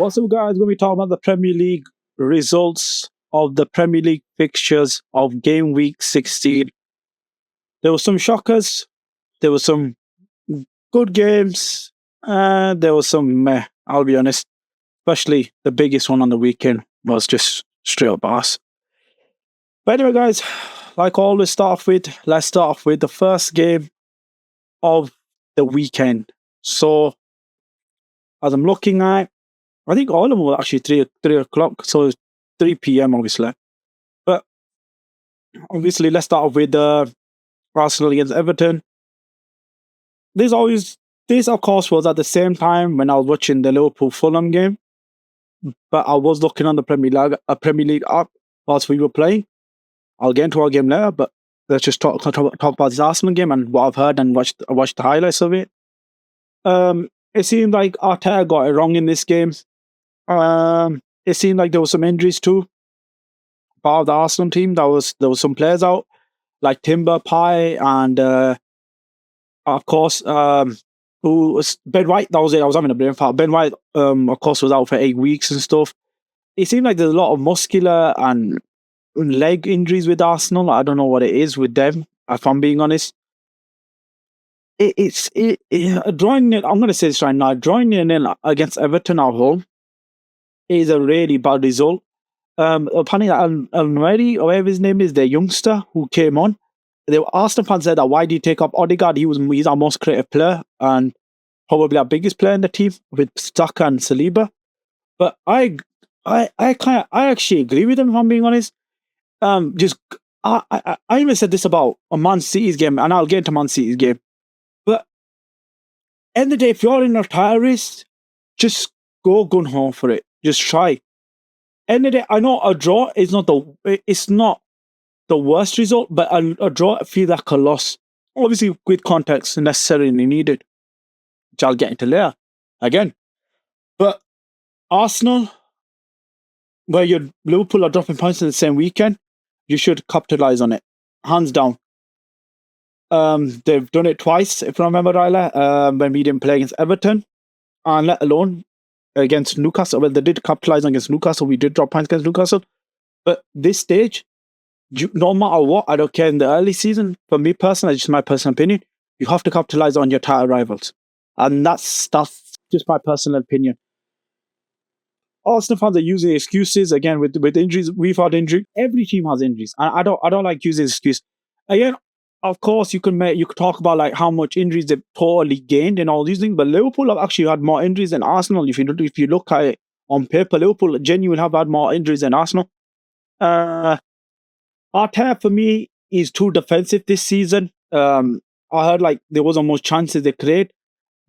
Also, guys, when we talk about the Premier League results of the Premier League fixtures of Game Week 16, there were some shockers, there were some good games, and there was some meh, I'll be honest. Especially the biggest one on the weekend was just straight up ass. But anyway, guys, like I always let's start off with the first game of the weekend. So, as I'm looking at, I think all of them were actually 3 o'clock, so it's 3 p.m. obviously. But obviously, let's start off with Arsenal against Everton. This, of course, was at the same time when I was watching the Liverpool Fulham game. But I was looking on the Premier League app whilst we were playing. I'll get into our game later, but let's just talk about this Arsenal game and what I've heard and watched the highlights of it. It seemed like Arteta got it wrong in this game. It seemed like there were some injuries too. Part of the Arsenal team, there was some players out, like Timber, Pie, and of course, who was Ben White. That was it. I was having a brain fart. Ben White, of course, was out for 8 weeks and stuff. It seemed like there's a lot of muscular and leg injuries with Arsenal. I don't know what it is with them, if I'm being honest. Drawing it. I'm going to say this right now. Drawing it in against Everton at home is a really bad result. Apparently, Almighty, or whatever his name is, the youngster who came on, the Arsenal fans said that why did he take up Odegaard? He's our most creative player and probably our biggest player in the team with Saka and Saliba. But I actually agree with him, if I'm being honest. I even said this about a Man City's game, and I'll get into Man City's game. But end of the day, if you're in a title race, just go gun ho for it. Just try. End of the day, I know a draw is not the worst result, but a draw feels like a loss. Obviously, with context necessarily needed, which I'll get into later again. But Arsenal, where your Liverpool are dropping points in the same weekend, you should capitalise on it, hands down. They've done it twice, if I remember rightly, when we didn't play against Everton, and let alone against Newcastle. Well, they did capitalise against Newcastle. We did drop points against Newcastle. But this stage, no matter what, I don't care in the early season, for me personally, just my personal opinion, you have to capitalise on your title rivals. And that's just my personal opinion. Arsenal fans are using excuses again with injuries. We've had injury. Every team has injuries, and I don't like using excuse. Again, of course, you could talk about like how much injuries they've totally gained and all these things. But Liverpool have actually had more injuries than Arsenal. If you look at it on paper, Liverpool genuinely have had more injuries than Arsenal. Arteta for me is too defensive this season. I heard like there wasn't much chances they create.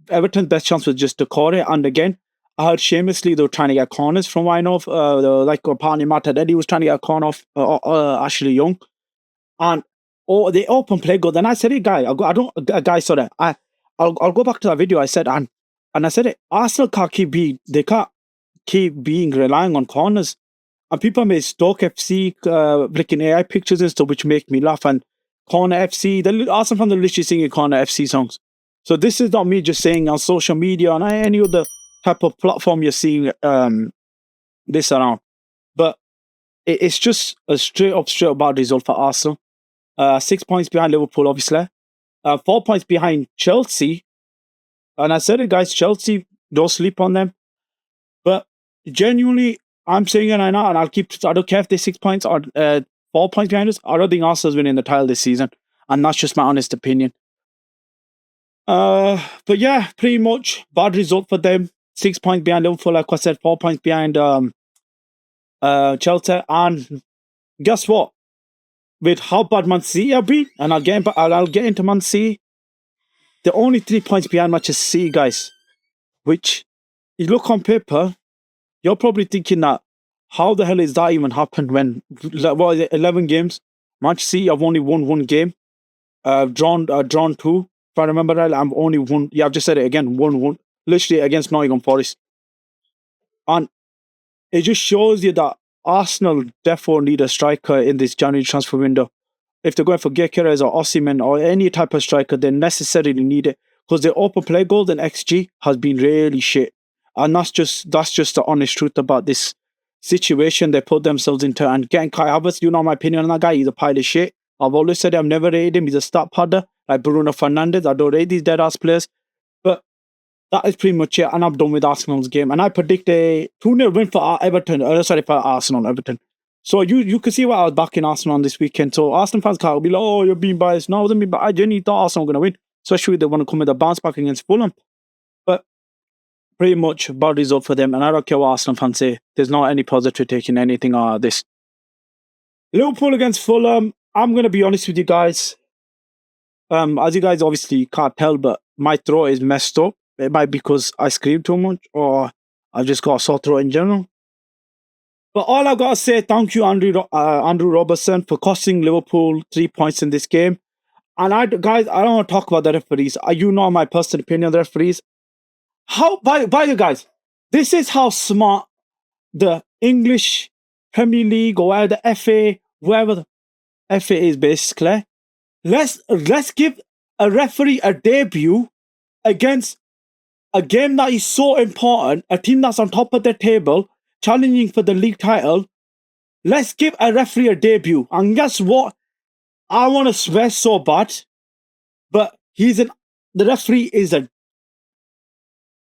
Everton's best chance was just to Decore, and again, I heard shamelessly they were trying to get corners from wine off. Like apparently Martinelli was trying to get a corner off Ashley Young, and they open play good. And I said, "Hey, guy, I'll go back to that video. I said, and I said it. Arsenal can't keep being relying on corners, and people made Stoke FC flicking AI pictures and stuff, which make me laugh. And Corner FC, the Arsenal fans are literally singing Corner FC songs. So this is not me just saying on social media on any other type of platform you're seeing this around. But it's just a straight up bad result for Arsenal. 6 points behind Liverpool, obviously. 4 points behind Chelsea. And I said it, guys, Chelsea, don't sleep on them. But genuinely, I'm saying it right now, and I don't care if they're 6 points or 4 points behind us. I don't think Arsenal's winning the title this season. And that's just my honest opinion. But yeah, pretty much bad result for them. 6 points behind Liverpool, like I said, 4 points behind Chelsea. And guess what? With how bad Man City have been, and I'll get into Man City, they're only 3 points behind Manchester City, guys. Which, you look on paper, you're probably thinking that, how the hell is that even happened when, 11 games? Manchester City have only won 1 game. Drawn 2. If I remember right, I've only won. Yeah, I've just said it again. 1-1. Literally against Nottingham Forest. And it just shows you that Arsenal definitely need a striker in this January transfer window. If they're going for Gyökeres or Osimhen or any type of striker, they necessarily need it. Because their open play goals and XG has been really shit. And that's just the honest truth about this situation they put themselves into. And getting Kai Havertz, you know my opinion on that guy, he's a pile of shit. I've always said I've never rated him. He's a stat padder, like Bruno Fernandes. I don't rate these dead ass players. But that is pretty much it. And I'm done with Arsenal's game. And I predict a 2-0 win for Everton. For Arsenal, Everton. So you can see why I was backing Arsenal on this weekend. So Arsenal fans can't be like, oh, you're being biased. No, I wasn't being biased. I genuinely thought Arsenal were going to win. Especially if they want to come with a bounce back against Fulham. But pretty much bad result for them. And I don't care what Arsenal fans say. There's not any positive taking anything out of this. Liverpool against Fulham. I'm going to be honest with you guys. As you guys obviously can't tell, but my throat is messed up. It might be because I scream too much or I've just got a sore throat in general. But all I've got to say, thank you, Andrew Robertson, for costing Liverpool 3 points in this game. And guys, I don't want to talk about the referees. You know my personal opinion of the referees. By the guys, this is how smart the English Premier League or the FA, wherever the FA is basically. Let's give a referee a debut against a game that is so important, a team that's on top of the table, challenging for the league title. Let's give a referee a debut. And guess what? I want to swear so bad, but the referee is a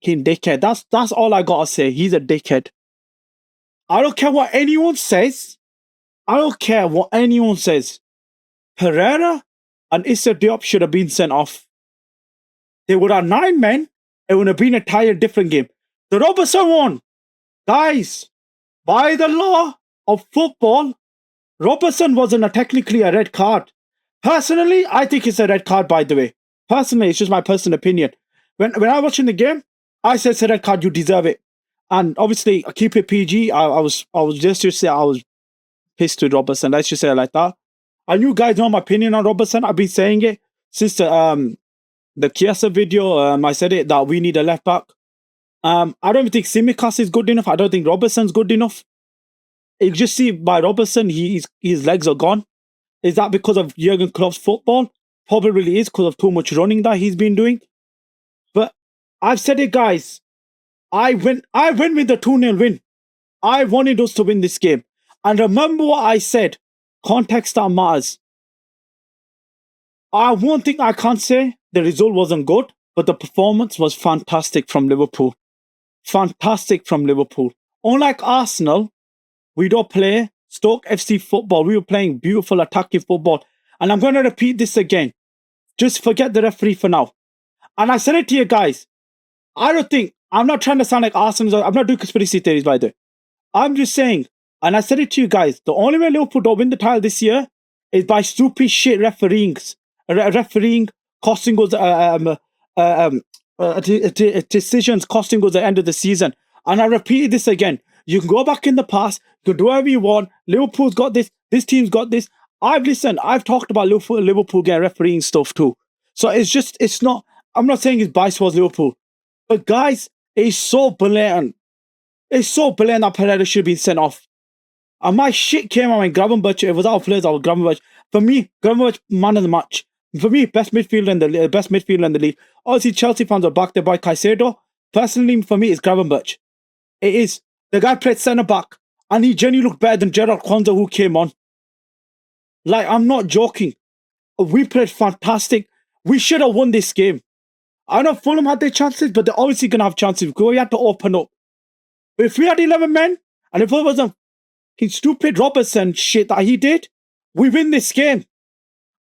dickhead. That's all I gotta say. He's a dickhead. I don't care what anyone says. Pereira and Issa Diop should have been sent off. They would have 9 men. It would have been a entire different game. The Robertson one. Guys, by the law of football, Robertson wasn't technically a red card. Personally, I think it's a red card, by the way. Personally, it's just my personal opinion. When I was watching the game, I said it's a red card, you deserve it. And obviously, I keep it PG. I was just to say I was pissed with Robertson. Let's just say it like that. And you guys know my opinion on Robertson. I've been saying it since the Chiesa video. I said it that we need a left back. I don't even think Tsimikas is good enough. I don't think Robertson's good enough. You just see by Robertson, his legs are gone. Is that because of Jurgen Klopp's football? Probably is because of too much running that he's been doing. But I've said it, guys. I went with the 2-0 win. I wanted us to win this game. And remember what I said. Context that matters. One thing I can't say, the result wasn't good, but the performance was fantastic from Liverpool. Fantastic from Liverpool. Unlike Arsenal, we don't play Stoke FC football. We were playing beautiful attacking football. And I'm going to repeat this again. Just forget the referee for now. And I said it to you guys. I'm not trying to sound like Arsenal. I'm not doing conspiracy theories, by the way. I'm just saying, and I said it to you guys, the only way Liverpool don't win the title this year is by stupid shit refereeing costing us decisions costing us the end of the season. And I repeated this again. You can go back in the past, you can do whatever you want. Liverpool's got this team's got this. I've talked about Liverpool getting refereeing stuff too. So I'm not saying it's biased towards Liverpool. But guys, it's so blatant. It's so blatant that Pereira should be sent off. And my shit came out when Gravenberch, it was out of players, I was Gravenberch. For me, Gravenberch, man of the match. For me, best midfielder in the league. Obviously, Chelsea fans are back there by Caicedo. Personally, for me, it's Gravenberch. It is. The guy played centre-back, and he genuinely looked better than Gerard Kwanzaa, who came on. Like, I'm not joking. We played fantastic. We should have won this game. I know Fulham had their chances, but they're obviously going to have chances because we had to open up. But if we had 11 men, and if it wasn't his stupid Robertson shit that he did, we win this game.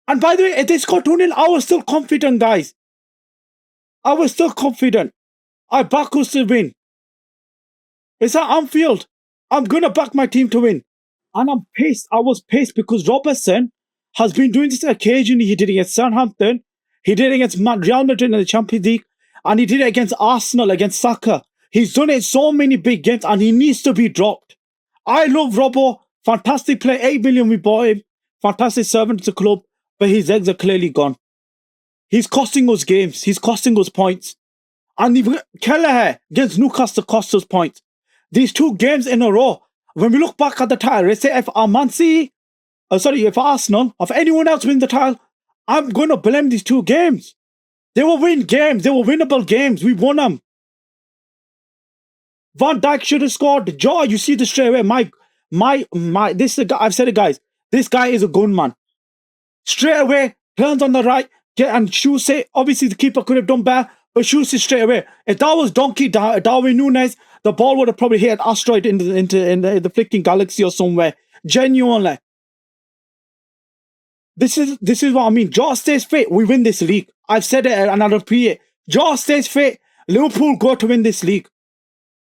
And by the way, if they scored 2-0, I was still confident, guys. I was still confident. I back us to win. It's at Anfield. I'm going to back my team to win. And I'm pissed. I was pissed because Robertson has been doing this occasionally. He did it against Southampton. He did it against Real Madrid in the Champions League. And he did it against Arsenal, against Saka. He's done it in so many big games and he needs to be dropped. I love Robbo. Fantastic player. 8 million we bought him. Fantastic servant to the club. But his eggs are clearly gone. He's costing us games. He's costing us points. And Kelleher against Newcastle cost us points. These 2 games in a row. When we look back at the title, let's say if if Arsenal, if anyone else wins the title, I'm going to blame these 2 games. They will win games. They were winnable games. We won them. Van Dijk should have scored. Jaw, you see this straight away. This is a guy, I've said it, guys. This guy is a gunman. Straight away, turns on the right, and shoots it. Obviously, the keeper could have done better, but shoots it straight away. If that was Darwin Núñez, the ball would have probably hit an asteroid into the freaking galaxy or somewhere. Genuinely. This is what I mean. Jaw stays fit, we win this league. I've said it and I'll repeat it. Jaw stays fit, Liverpool go to win this league.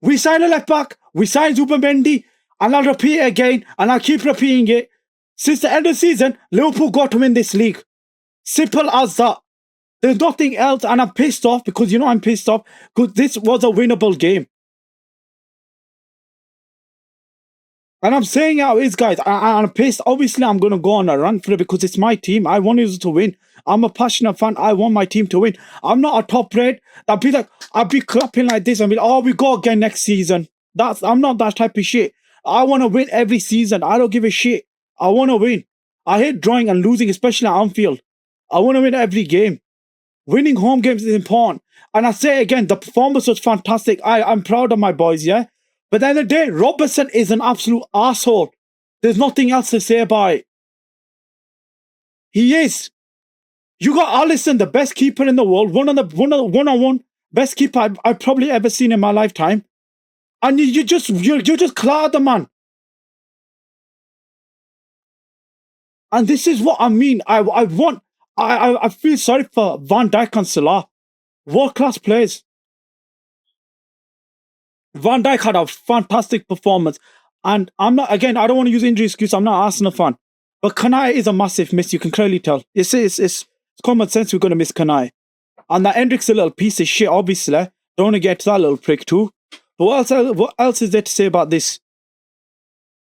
We sign a left back, we sign Zubimendi, and I'll repeat it again, and I'll keep repeating it. Since the end of the season, Liverpool got to win this league. Simple as that. There's nothing else, and I'm pissed off because you know I'm pissed off because this was a winnable game. And I'm saying how it is, guys. I'm pissed. Obviously, I'm going to go on a run for it because it's my team. I want it to win. I'm a passionate fan. I want my team to win. I'm not a top rate. I'll be clapping like this and be like, oh, we go again next season. I'm not that type of shit. I want to win every season. I don't give a shit. I want to win. I hate drawing and losing, especially at Anfield. I want to win every game. Winning home games is important. And I say again, the performance was fantastic. I'm proud of my boys, yeah? But at the end of the day, Robertson is an absolute asshole. There's nothing else to say about it. He is. You got Alisson, the best keeper in the world, one-on-one best keeper I've probably ever seen in my lifetime. And you just cloud the man. And this is what I mean. I feel sorry for Van Dijk and Salah. World-class players. Van Dijk had a fantastic performance. And I don't want to use injury excuse. I'm not an Arsenal fan. But Kanai is a massive miss. You can clearly tell. It's common sense we're going to miss Kanai. And that Hendrick's a little piece of shit, obviously. Don't want to get to that little prick too. But what else is there to say about this?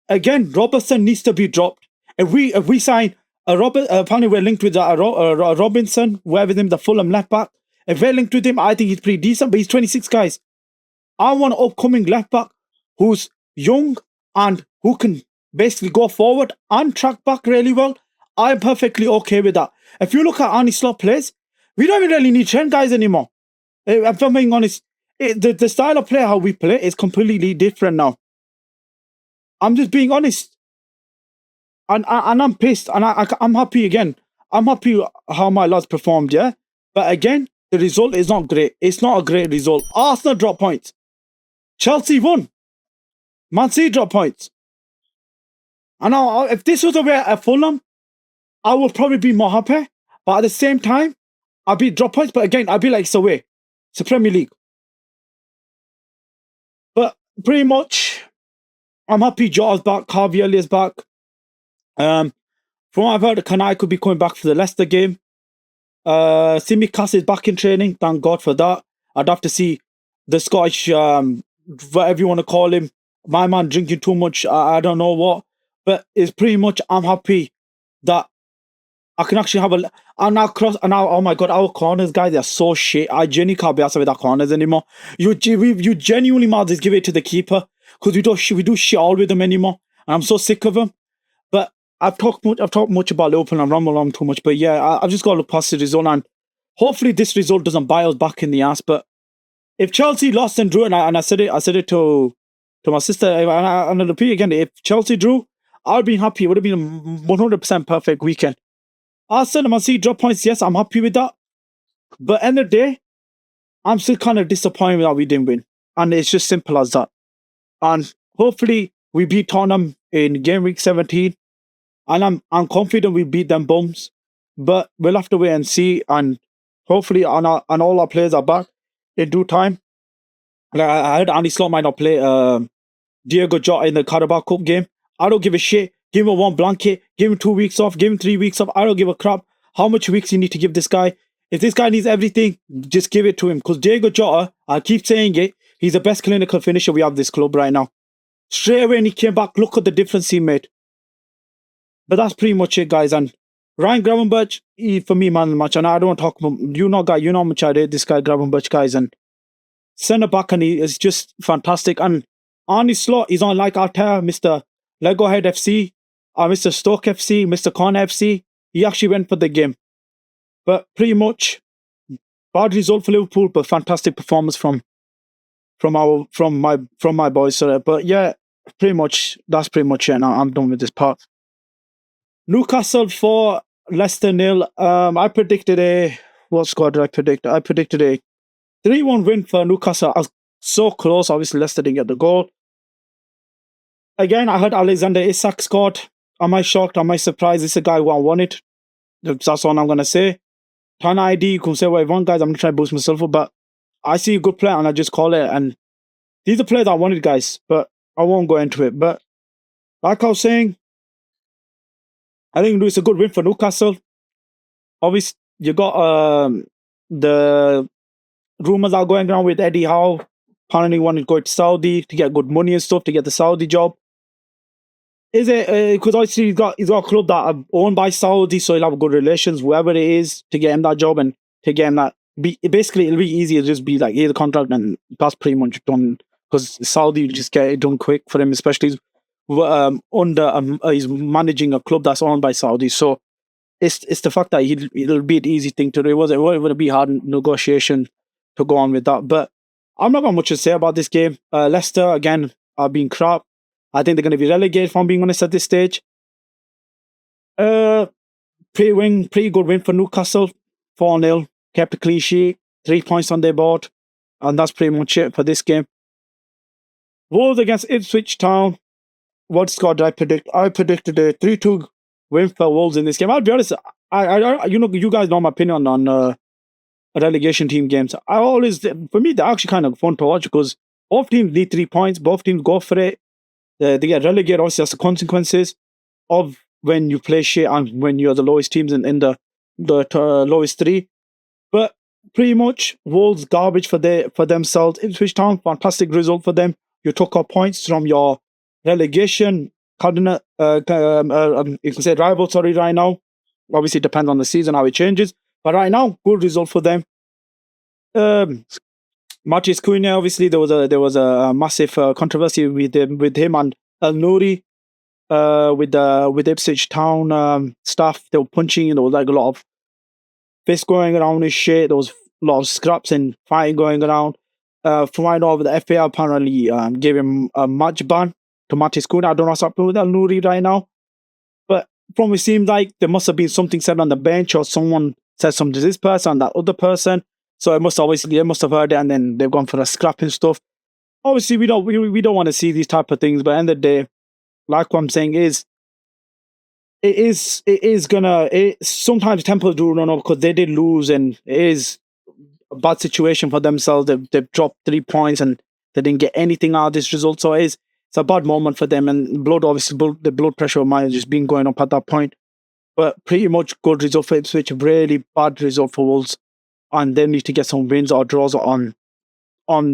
Again, Robertson needs to be dropped. If we sign apparently we're linked with Robinson, we're with him, the Fulham left back. If we're linked with him, I think he's pretty decent, but he's 26, guys. I want an upcoming left back who's young and who can basically go forward and track back really well. I'm perfectly okay with that. If you look at Arne Slot plays, we don't even really need 10 guys anymore. If I'm being honest, the style of play how we play is completely different now. I'm just being honest. And I'm pissed. And I'm happy again. I'm happy how my lads performed, yeah? But again, the result is not great. It's not a great result. Arsenal dropped points. Chelsea won. Man City dropped points. And now, if this was at Fulham, I would probably be more happy. But at the same time, I'd be drop points. But again, I'd be like, it's away. It's a Premier League. But pretty much, I'm happy Jaw's back. Harvey Elliott's back. From what I've heard, Kanai could be coming back for the Leicester game. Tsimikas is back in training. Thank God for that. I'd have to see the Scottish, whatever you want to call him, my man drinking too much. I don't know what. But it's pretty much, I'm happy that I can actually have oh my God, our corners, guys, they're so shit. I genuinely can't be asked with our corners anymore. You genuinely might just give it to the keeper because we do shit all with them anymore. And I'm so sick of them. But I've talked much about Liverpool and I've rambled on too much. But yeah, I've just got to look past the result and hopefully this result doesn't bite us back in the ass. But if Chelsea lost and drew, and I said it to my sister, and I'll repeat again, if Chelsea drew, I'd be happy. It would have been a 100% perfect weekend. Arsenal and Man City drop points, yes, I'm happy with that. But end of the day, I'm still kind of disappointed that we didn't win. And it's just simple as that. And hopefully we beat Tottenham in game week 17. And I'm confident we beat them bums. But we'll have to wait and see. And hopefully all our players are back in due time. Like I heard Arne Slot might not play Diego Jota in the Carabao Cup game. I don't give a shit. Give him one blanket. Give him 2 weeks off. Give him 3 weeks off. I don't give a crap how much weeks you need to give this guy. If this guy needs everything, just give it to him. Because Diego Jota, I keep saying it, he's the best clinical finisher we have this club right now. Straight away when he came back, look at the difference he made. But that's pretty much it, guys. And Ryan Gravenberch, for me, man of the match. And I don't want to talk about, you know how much I rate this guy, Gravenberch, guys. And centre back, and he is just fantastic. And Arne Slot, he's on like Arteta, Mr. Legohead FC, Mr. Stoke FC, Mr. Corner FC. He actually went for the game. But pretty much, bad result for Liverpool, but fantastic performance from from my boys. So, but yeah, that's pretty much it. Now I'm done with this part. Newcastle 4, Leicester 0. I predicted what score did I predict? I predicted a 3-1 win for Newcastle. I was so close. Obviously, Leicester didn't get the goal. Again, I heard Alexander Isak scored. Am I shocked? Am I surprised? It's a guy who I wanted. That's all I'm gonna say. Ton ID, you can say what you want, guys. I'm not trying to boost myself up, but I see a good player and I just call it. And these are players I wanted, guys, but I won't go into it. But like I was saying, I think it's a good win for Newcastle. Obviously, you got the rumors are going around with Eddie Howe. Apparently, wanted to go to Saudi to get good money and stuff to get the Saudi job. Is it because obviously he's got a club that are owned by Saudi, so he'll have good relations, whoever it is, to get him that job and to get him that. Basically, it'll be easier to just be like, here's the contract, and that's pretty much done. Because Saudi will just get it done quick for him, especially he's managing a club that's owned by Saudi. So it's the fact that it'll be an easy thing to do. It would be hard negotiation to go on with that. But I'm not got much to say about this game. Leicester again are being crap. I think they're going to be relegated, if I'm being honest, at this stage. Pretty good win for Newcastle, 4-0. Kept a clean sheet, 3 points on their board, and that's pretty much it for this game. Wolves against Ipswich Town. What score did I predict? I predicted a 3-2 win for Wolves in this game. I'll be honest, you guys know my opinion on relegation team games. For me, they're actually kind of fun to watch because both teams need 3 points. Both teams go for it. They get relegated. Obviously, that's the consequences of when you play shit and when you're the lowest teams in the lowest three. But pretty much, Wolves garbage for themselves. Ipswich Town, fantastic result for them. You took up points from your relegation you can say rival. Sorry, right now. Obviously, it depends on the season how it changes. But right now, good result for them. Matis Cunha, obviously, there was a massive controversy with him and El Nouri, with Ipswich Town staff. They were punching. There was like a lot of fists going around and shit. There was a lot of scraps and fighting going around. From what I know, over the FA apparently gave him a match ban to Matis Cunha. I don't know what's happening with El Nouri right now, but from it seemed like there must have been something said on the bench or someone said something to this person, that other person. So they must have heard it, and then they've gone for a scrap and stuff. Obviously, we don't want to see these type of things, but at the end of the day, like what I'm saying is, sometimes Temple do run up because they did lose, and it is a bad situation for themselves. They've dropped 3 points and they didn't get anything out of this result. So it's a bad moment for them, and the blood pressure might have just been going up at that point. But pretty much good result for Ipswich, really bad result for Wolves, and they need to get some wins or draws on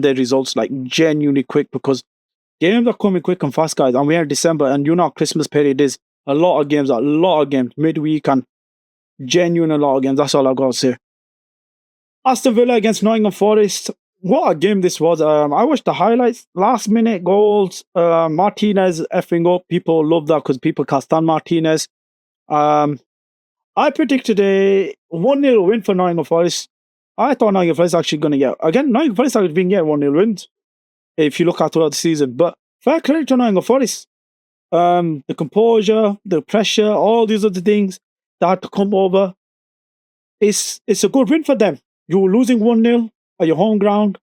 their results like genuinely quick, because games are coming quick and fast, guys. And we're in December, and Christmas period is a lot of games, midweek, and genuine a lot of games. That's all I've got to say. Aston Villa against Nottingham Forest. What a game this was. I watched the highlights. Last minute goals. Martinez effing up. People love that because people can't stand Martinez. I predicted a 1-0 win for Nottingham Forest. I thought Nottingham Forest actually going to get... Again, Nottingham Forest have been getting 1-0 wins if you look at throughout the season. But fair credit to Nottingham Forest. The composure, the pressure, all these other things that had to come over. It's a good win for them. You were losing 1-0 at your home ground.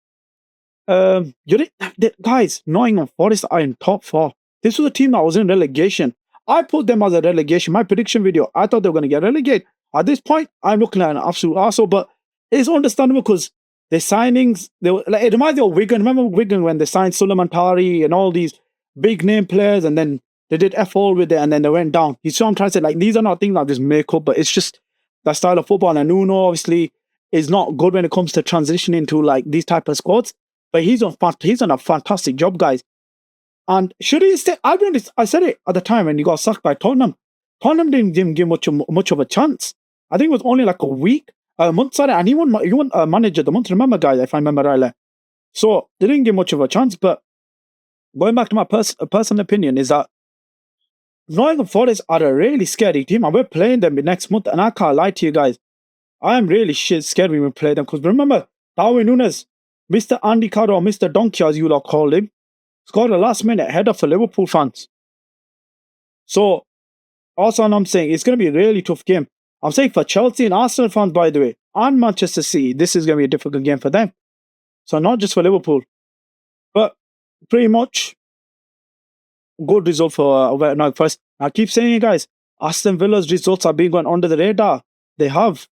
Guys, Nottingham Forest are in top 4. This was a team that was in relegation. I put them as a relegation. My prediction video, I thought they were going to get relegated. At this point, I'm looking at an absolute arsehole, but it's understandable because the signings, it reminds me of Wigan. Remember Wigan when they signed Suleimantari and all these big name players, and then they did F-all with it, and then they went down. You see what I'm trying to say? Like, these are not things that just make up, but it's just that style of football. And Nuno, obviously, is not good when it comes to transitioning to like these type of squads, but he's done a fantastic job, guys. And should he stay? I'll be honest, I said it at the time when he got sacked by Tottenham. Tottenham didn't give much of a chance. I think it was only like a month, and he won manager of the month. Remember, guys, if I remember rightly. So they didn't give much of a chance. But going back to my personal opinion is that Nottingham Forest are a really scary team, and we're playing them next month. And I can't lie to you guys, I am really scared when we play them, because remember Darwin Núñez. Mr. Andy Carroll, or Mr. Donkey, as you lot call him, scored a last-minute header for Liverpool fans. So, also, I'm saying it's going to be a really tough game. I'm saying for Chelsea and Arsenal fans, by the way, and Manchester City, this is going to be a difficult game for them. So, not just for Liverpool. But pretty much good result for first. I keep saying it, guys. Aston Villa's results are being going under the radar. They have.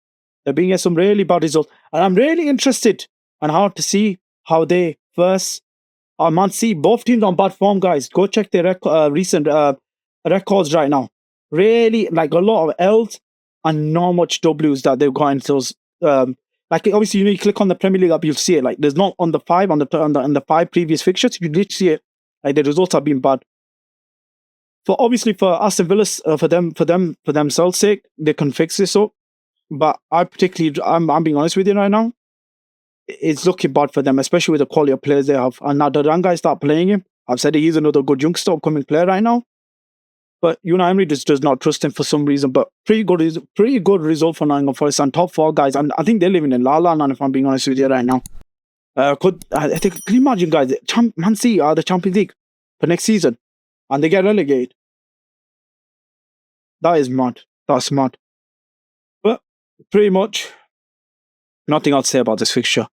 They're being some really bad results. And I'm really interested and how to see how they first Man City. Both teams on bad form, guys. Go check their recent records right now. Really, like a lot of L's and not much W's that they've got in those. Like obviously, you click on the Premier League app, you'll see it. Like there's not on the five on the five previous fixtures. You did see it. Like the results have been bad. For Aston Villa, for themselves' sake, they can fix this up. But I'm being honest with you right now. It's looking bad for them, especially with the quality of players they have. And now the young guys start playing him. I've said he's another good youngster upcoming player right now. But Emery just does not trust him for some reason. But pretty good result for Nottingham Forest and top four guys. And I think they're living in La La Land, if I'm being honest with you right now. Can you imagine, guys? Man City are the Champions League for next season, and they get relegated. That is mad. That's mad. But pretty much nothing else to say about this fixture.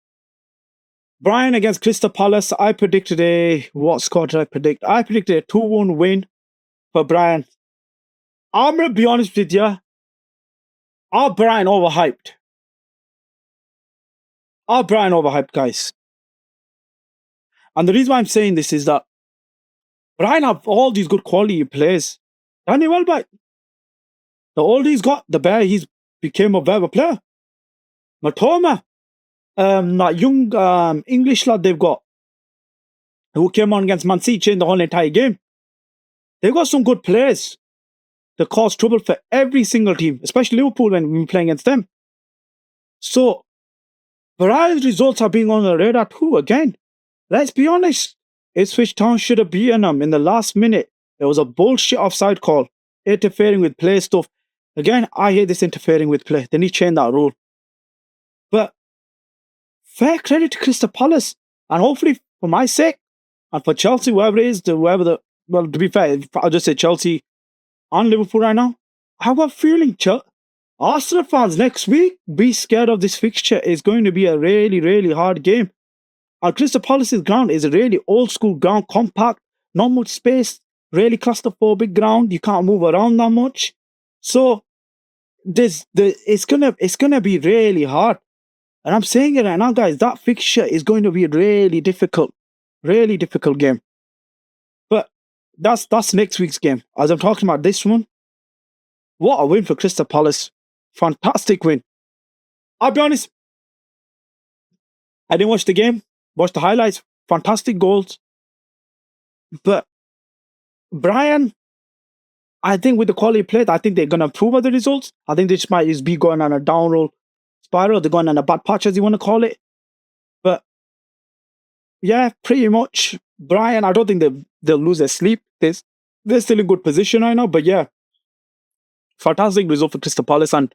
Brian against Crystal Palace. I predicted what score did I predict? I predicted a 2-1 win for Brian. I'm going to be honest with you. Our Brian overhyped. Guys. And the reason why I'm saying this is that Brian have all these good quality players. Danny Welbeck. The older he's got, the better he's became a better player. Matoma. That young English lad they've got, who came on against Man City, changed the whole entire game. They've got some good players that cause trouble for every single team, especially Liverpool when we're playing against them. So, Brian's results are being on the radar too. Again, let's be honest. Ipswich Town should have beaten them in the last minute. There was a bullshit offside call, interfering with play stuff. Again, I hate this interfering with play. They need to change that rule. But fair credit to Crystal Palace, and hopefully for my sake and for Chelsea, whoever it is, well, to be fair, I'll just say Chelsea and Liverpool right now. I have a feeling Arsenal fans next week, be scared of this fixture. It's going to be a really, really hard game. And Crystal Palace's ground is a really old school ground, compact, not much space, really claustrophobic ground. You can't move around that much. So it's gonna be really hard. And I'm saying it right now, guys, that fixture is going to be a really difficult game. But that's next week's game. As I'm talking about this one, what a win for Crystal Palace. Fantastic win. I'll be honest, I didn't watch the game, watched the highlights, fantastic goals. But Brian, I think with the quality of play, I think they're going to improve the results. I think they might just be going on a downroll spiral. They're going on a bad patch, as you want to call it. But yeah, pretty much. Brian, I don't think they'll lose their sleep. They're still in good position right now. But yeah, fantastic result for Crystal Palace. And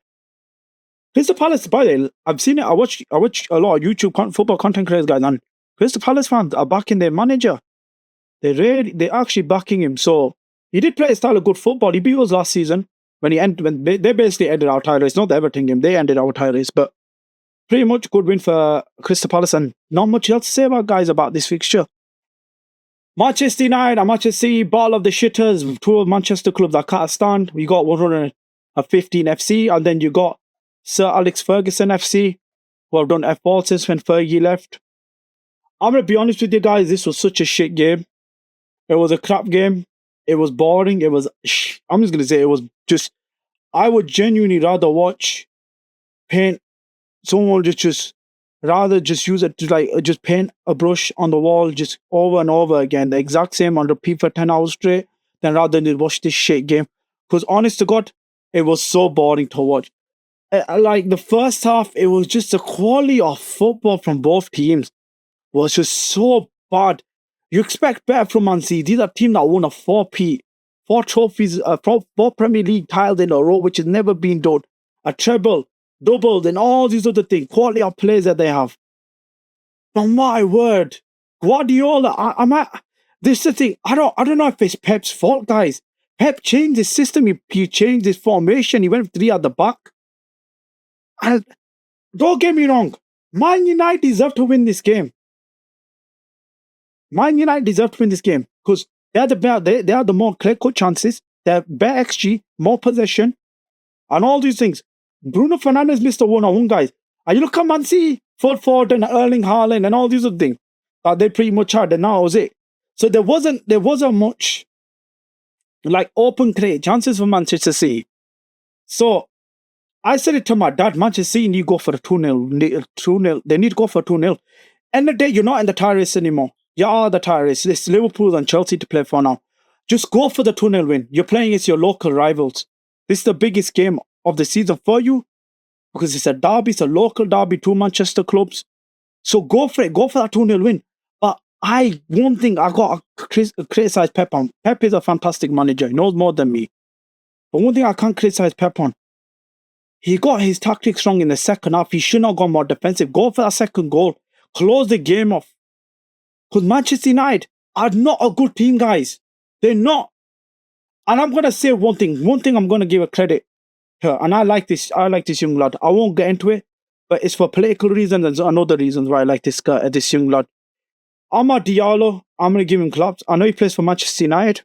Crystal Palace, by the way, I've seen it. I watch a lot of YouTube football content creators, guys, and Crystal Palace fans are backing their manager. They're actually backing him. So he did play a style of good football. He beat us last season when they basically ended our tie race. Not the Everton game, they ended our tie race. But pretty much good win for Crystal Palace, and not much else to say about this fixture. Manchester United and Manchester City, ball of the shitters, two of Manchester clubs that can't stand. We got 115 FC, and then you got Sir Alex Ferguson FC, who have done F4 since when Fergie left. I'm going to be honest with you guys, this was such a shit game. It was a crap game. It was boring. I'm just going to say it was just, I would genuinely rather watch someone rather just use it to just paint a brush on the wall just over and over again, the exact same on repeat for 10 hours straight, than rather than watch this shit game. Because honest to God, it was so boring to watch. Like the first half, it was just the quality of football from both teams was just so bad. You expect better from Man City. These are teams that won a 4 trophies, 4 Premier League titles in a row, which has never been done. A treble, doubled, and all these other things. Quality of players that they have. Oh my word. Guardiola, this is the thing. I don't know if it's Pep's fault, guys. Pep changed his system, he changed his formation, he went 3 at the back. And don't get me wrong, Man United deserve to win this game. Man United deserve to win this game because they are the more clear-cut chances, they have better XG, more possession, and all these things. Bruno Fernandes missed a one-on-one, guys. And you look at Man City, Phil Foden, Erling Haaland, and all these other things that they pretty much had, and now was it. So there wasn't much like open create chances for Manchester City. So I said it to my dad, Manchester City need to go for a 2-0. 2-0. They need to go for 2-0. End of the day, you're not in the title race anymore. You are the title race. It's Liverpool and Chelsea to play for now. Just go for the 2-0 win. You're playing against your local rivals. This is the biggest game of the season for you because it's a derby, it's a local derby, 2 Manchester clubs. So go for it. Go for that 2-0 win. But one thing I got to criticize Pep on. Pep is a fantastic manager. He knows more than me. But one thing I can't criticize Pep on, he got his tactics wrong in the second half. He should not have gone more defensive. Go for that second goal. Close the game off. Because Manchester United are not a good team, guys. They're not. And I'm going to say one thing. One thing I'm going to give a credit to. And I like this young lad. I won't get into it. But it's for political reasons and other reasons why I like this young lad. Amad Diallo, I'm going to give him claps. I know he plays for Manchester United.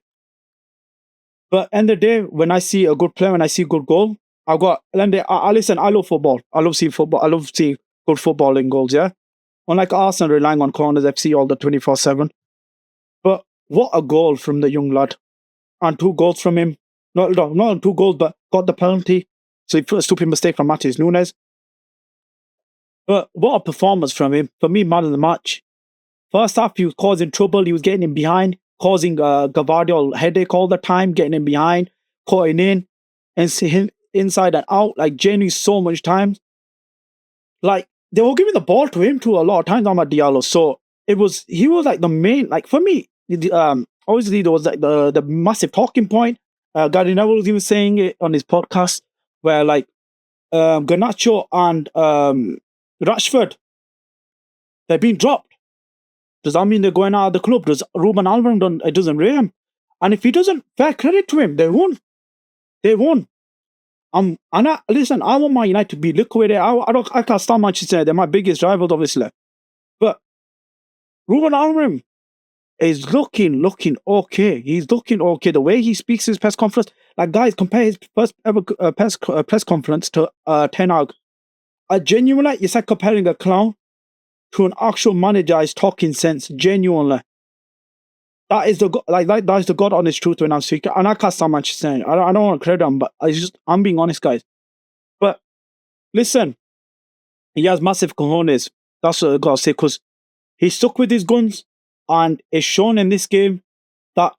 But end of the day, when I see a good player, when I see a good goal, listen, I love football. I love seeing football. I love seeing good footballing goals, yeah? Unlike Arsenal relying on corners, FC all the 24/7. But what a goal from the young lad. And 2 goals from him. Not 2 goals, but got the penalty. So a stupid mistake from Matheus Nunes. But what a performance from him. For me, man of the match. First half, he was causing trouble. He was getting him behind, causing Gavardio headache all the time, getting him behind, cutting in, and see him inside and out, like genuinely so much time. Like, they were giving the ball to him too a lot of times, Amad Diallo. So he was like the main, like for me, obviously there was like the massive talking point. Gary Neville was even saying it on his podcast where like Garnacho and Rashford, they're being dropped. Does that mean they're going out of the club? Does Ruben Alvarez it doesn't rate him? And if he doesn't, fair credit to him, they won. They won. Listen, I want Man United to be liquidated. I can't stand Manchester United. They're my biggest rivals, obviously. But Ruben Alvarez is looking okay. He's looking okay. The way he speaks his press conference, like guys, compare his first ever press conference to Ten Hag. Genuinely, it's like comparing a clown to an actual manager is talking sense. Genuinely, that is that is the God honest truth when I'm speaking. And I can't stand Manchester United. I don't want to credit him, but I'm being honest, guys. But listen, he has massive cojones. That's what I gotta say, because he stuck with his guns, and it's shown in this game that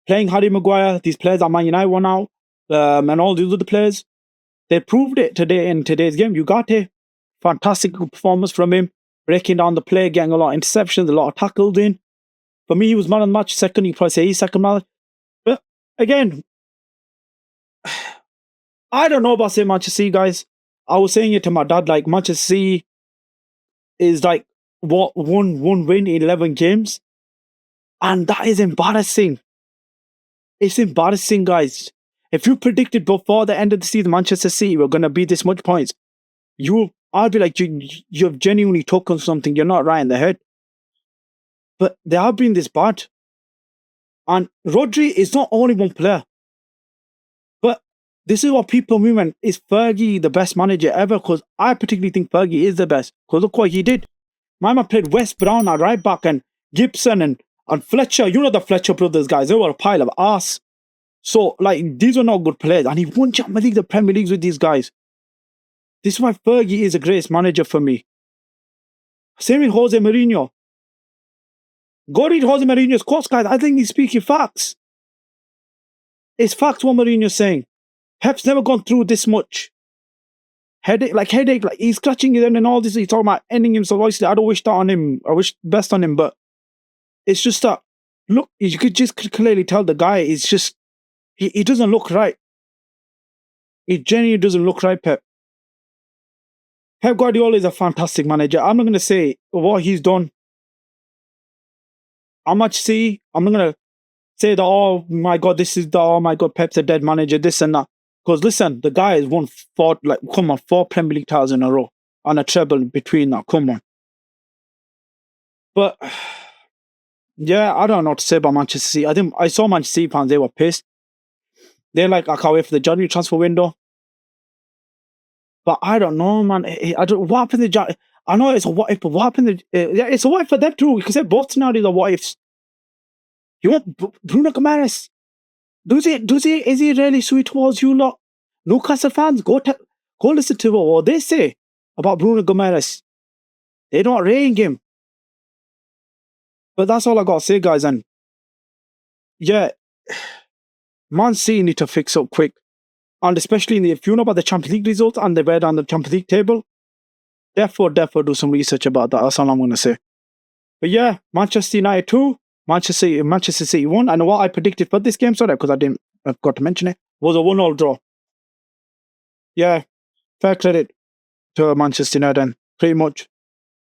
playing Harry Maguire, these players that Man United won out, and all these other players, they proved it today in today's game. Ugarte, fantastic performance from him, breaking down the play, getting a lot of interceptions, a lot of tackles in. For me, he was man of the match. Second, you probably say he's second man. But again, I don't know about saying Manchester City, guys. I was saying it to my dad, like Manchester City is like what one win in 11 games. And that is embarrassing. It's embarrassing, guys. If you predicted before the end of the season Manchester City were going to be this much points, I'd be like, you've genuinely taken something. You're not right in the head. But they have been this bad. And Rodri is not only one player. But this is what people mean. Is Fergie the best manager ever? Because I particularly think Fergie is the best. Because look what he did. My man played West Brown at right back and Gibson and Fletcher. You know the Fletcher brothers, guys. They were a pile of ass. So, like, these were not good players. And he won Champions League, the Premier Leagues with these guys. This is why Fergie is the greatest manager for me. Same with Jose Mourinho. Go read Jose Mourinho's quotes, guys. I think he's speaking facts. It's facts what Mourinho's saying. Pep's never gone through this much. Headache, like he's scratching his head and all this. He's talking about ending himself. Obviously, I don't wish that on him. I wish best on him, but it's just that, look, you could just clearly tell the guy is just, he doesn't look right. He genuinely doesn't look right, Pep. Pep Guardiola is a fantastic manager. I'm not going to say what he's done I'm actually, I'm not going to say that, oh my God, oh my God, Pep's a dead manager, this and that. Because listen, the guy has won four Premier League titles in a row on a treble between that. Come on. But yeah, I don't know what to say about Manchester City. I think I saw Manchester City fans, they were pissed. They're like, I can't wait for the January transfer window. But I don't know, man. I don't. What happened to I know it's a what if, but what happened to? Yeah, it's a what if for them too. Because they're both scenarios are what ifs. You want Bruno Gomes? Is he really sweet towards you lot? Newcastle fans, go listen to what they say about Bruno Gomes. They don't rate him. But that's all I got to say, guys. And yeah, Man City need to fix up quick. And especially if you know about the Champions League results and the red on the Champions League table, therefore do some research about that. That's all I'm going to say. But yeah, Manchester United 2, Manchester City 1. And what I predicted for this game, sorry, because I forgot to mention it, was a 1-1 draw. Yeah, fair credit to Manchester United. And pretty much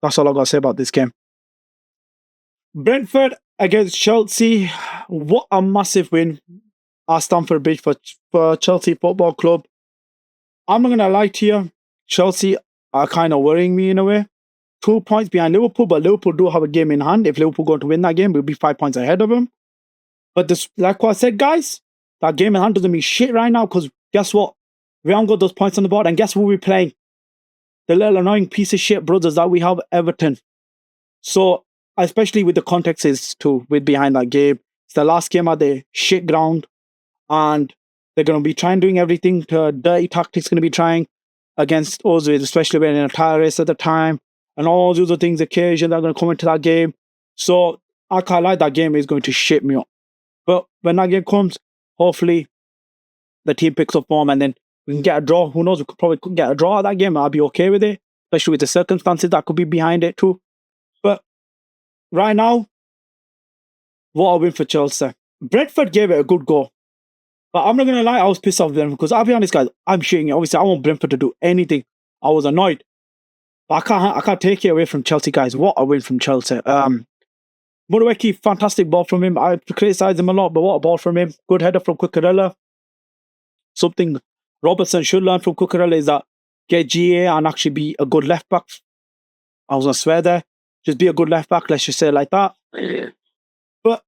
that's all I got to say about this game. Brentford against Chelsea. What a massive win at Stamford Bridge for Chelsea Football Club. I'm not going to lie to you. Chelsea are kind of worrying me in a way. 2 points behind Liverpool, but Liverpool do have a game in hand. If Liverpool going to win that game, we'll be 5 points ahead of them. But like what I said, guys, that game in hand doesn't mean shit right now because guess what? We haven't got those points on the board. And guess what we're playing? The little annoying piece of shit brothers that we have, Everton. So, especially with the context with behind that game. It's the last game at the shit ground. And they're going to be trying doing everything to dirty tactics going to be trying against us, especially when in a tire race at the time. And all those other things, occasion that are going to come into that game. So, I can't lie, that game is going to shit me up. But when that game comes, hopefully the team picks up form and then we can get a draw. Who knows? We could probably get a draw at that game. I'll be okay with it, especially with the circumstances that could be behind it too. But right now, what a win for Chelsea. Brentford gave it a good go. But I'm not going to lie, I was pissed off with them because I'll be honest, guys, I'm shitting it. Obviously, I want Brentford to do anything. I was annoyed. But I can't take it away from Chelsea, guys. What a win from Chelsea. Moraweki, fantastic ball from him. I criticise him a lot, but what a ball from him. Good header from Cucurella. Something Robertson should learn from Cucurella is that get GA and actually be a good left back. I was going to swear there. Just be a good left back, let's just say it like that. But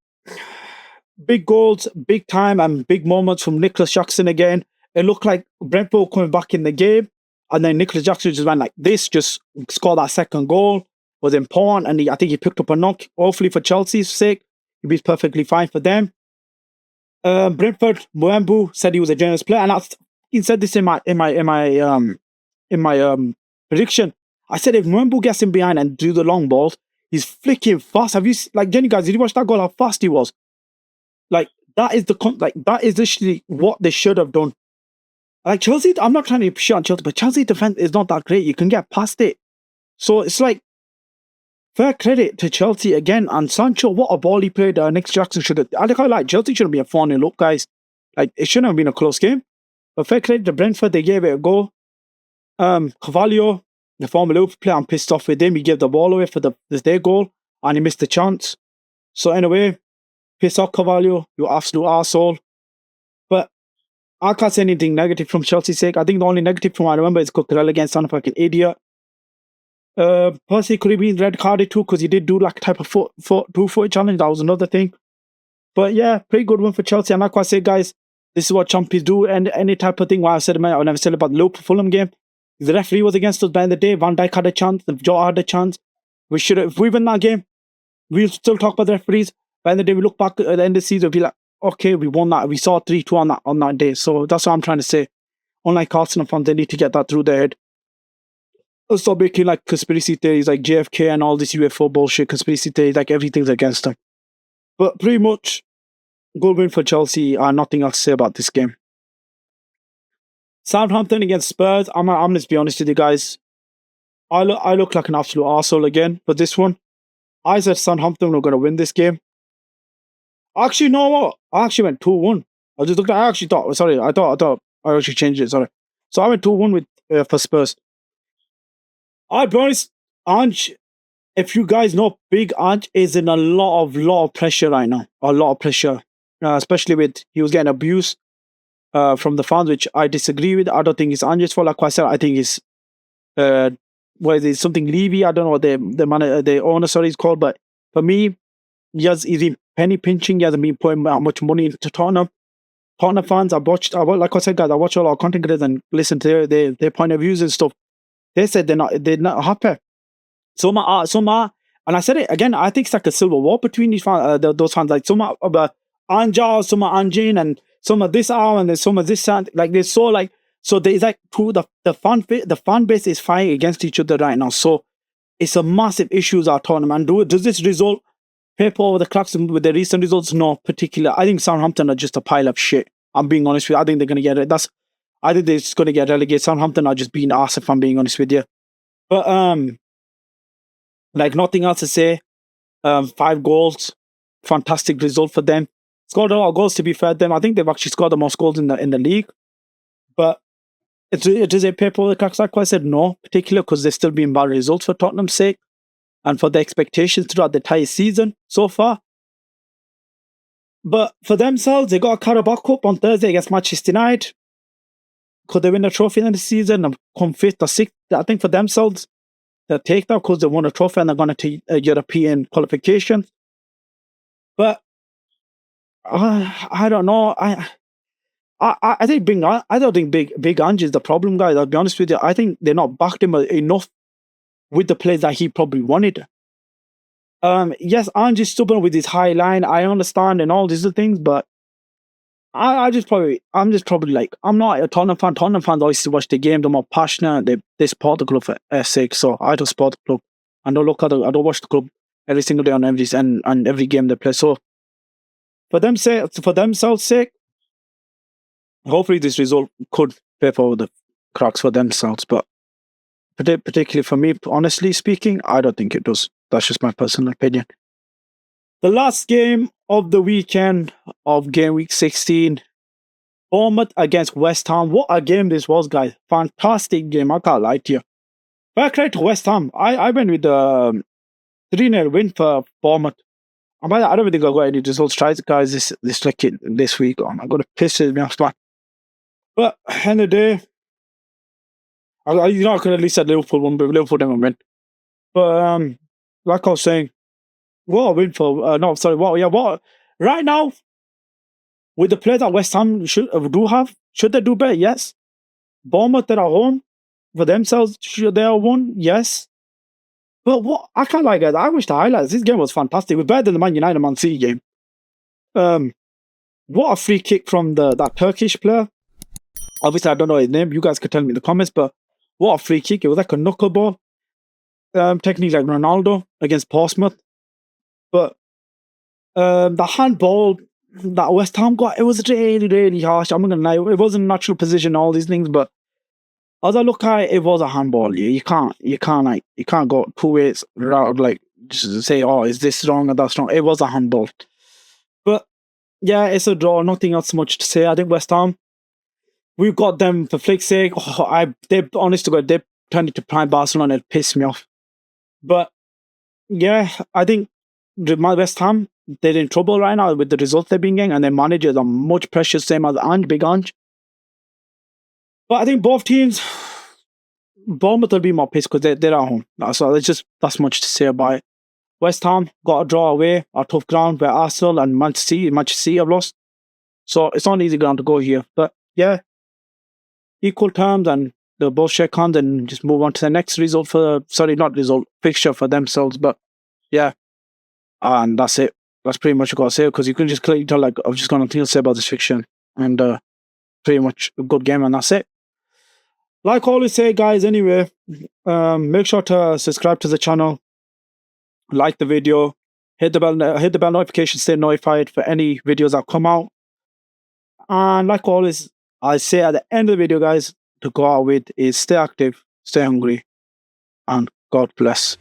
big goals, big time, and big moments from Nicholas Jackson again. It looked like Brentford coming back in the game. And then Nicholas Jackson just went like this, just scored that second goal. Was important, and I think he picked up a knock. Hopefully for Chelsea's sake, he'll be perfectly fine for them. Brentford, Mbeumo said he was a generous player, and he said this in my prediction. I said if Mbeumo gets him behind and do the long balls, he's flicking fast. Have you Jenny guys? Did you watch that goal? How fast he was! Like that is that is literally what they should have done. Like Chelsea, I'm not trying to shit on Chelsea, but Chelsea defense is not that great. You can get past it, so it's like. Fair credit to Chelsea again, and Sancho, what a ball he played. Nick Jackson should have. I like Chelsea shouldn't be a 4-0 up, guys. Like it shouldn't have been a close game. But fair credit to Brentford, they gave it a go. Carvalho, the former Liverpool player, I'm pissed off with him. He gave the ball away for their goal, and he missed the chance. So anyway, piss off Carvalho, you absolute arsehole. But I can't say anything negative from Chelsea's sake. I think the only negative from I remember is Cucurella against sound like an idiot. Percy could have been red carded too because he did do like a type of two-foot challenge. That was another thing. But yeah, pretty good one for Chelsea. And like I said, guys, this is what champions do. And any type of thing. Why I never said about the Liverpool Fulham game. The referee was against us by the end of the day. Van Dijk had a chance. Jota had a chance. We should have. If we win that game, we'll still talk about the referees. By the end of the day, we look back at the end of the season, we'll be like, okay, we won that. We saw 3-2 on that day. So that's what I'm trying to say. Unlike Arsenal fans, they need to get that through their head. Stop making like conspiracy theories like JFK and all this UFO bullshit, conspiracy theories, like everything's against them. But pretty much, good win for Chelsea and nothing else to say about this game. Southampton against Spurs. I'm going to be honest with you guys. I look like an absolute arsehole again for this one. I said Southampton were going to win this game. Actually, you know what? I actually went 2-1. I actually changed it, sorry. So I went 2-1 for Spurs. I'll be honest, if you guys know, Big Ange is in a lot of pressure right now. A lot of pressure, especially with he was getting abuse from the fans, which I disagree with. I don't think it's Ange's fault. Like I said, I think it's what is it, something Levy? I don't know what the owner sorry is called, but for me, he's been penny pinching. He hasn't been putting that much money into Tottenham. Tottenham fans, like I said, guys, I watch all our content creators and listen to their point of views and stuff. They said they're not happy. Some are, and I said it again. I think it's like a civil war between these fans, those fans. Like some are Anja, some are Anjin, and some are this hour, and there's some are this and like they're so like so there's like two the fan base is fighting against each other right now. So it's a massive issue our tournament. Does this result paper over the cracks with the recent results? No, particular. I think Southampton are just a pile of shit. I'm being honest with you. I think they're gonna get it. I think they're just gonna get relegated. Southampton are just being arse if I'm being honest with you. But like nothing else to say. 5 goals, fantastic result for them. Scored a lot of goals to be fair to them. I think they've actually scored the most goals in the league. But does it paper over the cracks? Like I said, no, particular because they're still being bad results for Tottenham's sake and for the expectations throughout the entire season so far. But for themselves, they got a Carabao Cup on Thursday against Manchester United. Could they win a trophy in the season and come 5th or 6th? I think for themselves, they'll take that because they won a trophy and they're going to take a European qualification. But I don't know. I think I don't think Big Ange is the problem, guys. I'll be honest with you. I think they're not backed him enough with the players that he probably wanted. Yes, Ange is stubborn with his high line. I understand and all these other things, but I'm just probably like I'm not a Tottenham fan. Tottenham fans always watch the game. They're more passionate. They support the club for sake. So I don't support the club. I don't watch the club every single day on every game they play. So for themselves' sake, hopefully this result could paper over the cracks for themselves. But particularly for me, honestly speaking, I don't think it does. That's just my personal opinion. The last game of the weekend of game week 16, Bournemouth against West Ham. What a game this was, guys. Fantastic game. I can't lie to you. Fair credit to West Ham. I went with the 3-0 win for Bournemouth. I don't think I've got any results tried, guys, this week. Oh my God, it pisses me off, man. But end of the day, I could at least said Liverpool won, but Liverpool didn't win. But like I was saying, what a win for what right now with the players that West Ham should they do better? Yes. Bournemouth, they're at home for themselves. Should they have won? Yes. But what I can't like it. I wish the highlights. This game was fantastic. It was better than the Man United Man City game. What a free kick from that Turkish player. Obviously, I don't know his name. You guys could tell me in the comments. But what a free kick! It was like a knuckleball. Technically like Ronaldo against Portsmouth. But the handball that West Ham got, it was really, really harsh. I'm not gonna lie. It wasn't a natural position, all these things, but as I look at it, it was a handball. You can't go 2 ways around, like just say, oh, is this wrong or that's wrong? It was a handball. But yeah, it's a draw. Nothing else much to say. I think West Ham, we've got them for flick's sake. They honest to God, they turned it to prime Barcelona and it pissed me off. But yeah, I think my West Ham, they're in trouble right now with the results they've been getting, and their managers are much precious, same as Big Ange. But I think both teams, Bournemouth will be more pissed because they're at home. So that's much to say about it. West Ham got a draw away, a tough ground where Arsenal and Manchester City have lost. So it's not an easy ground to go here. But yeah, equal terms, and they'll both shake hands and just move on to the next fixture for themselves. But yeah, and that's it. That's pretty much what I got to say, because you can just clearly tell, like, I've just got nothing to say about this fiction. And pretty much a good game, and that's it. Like I always say, guys, anyway, make sure to subscribe to the channel, like the video, hit the bell notification, stay notified for any videos that come out. And like always, I say at the end of the video, guys, to go out with is stay active, stay hungry, and God bless.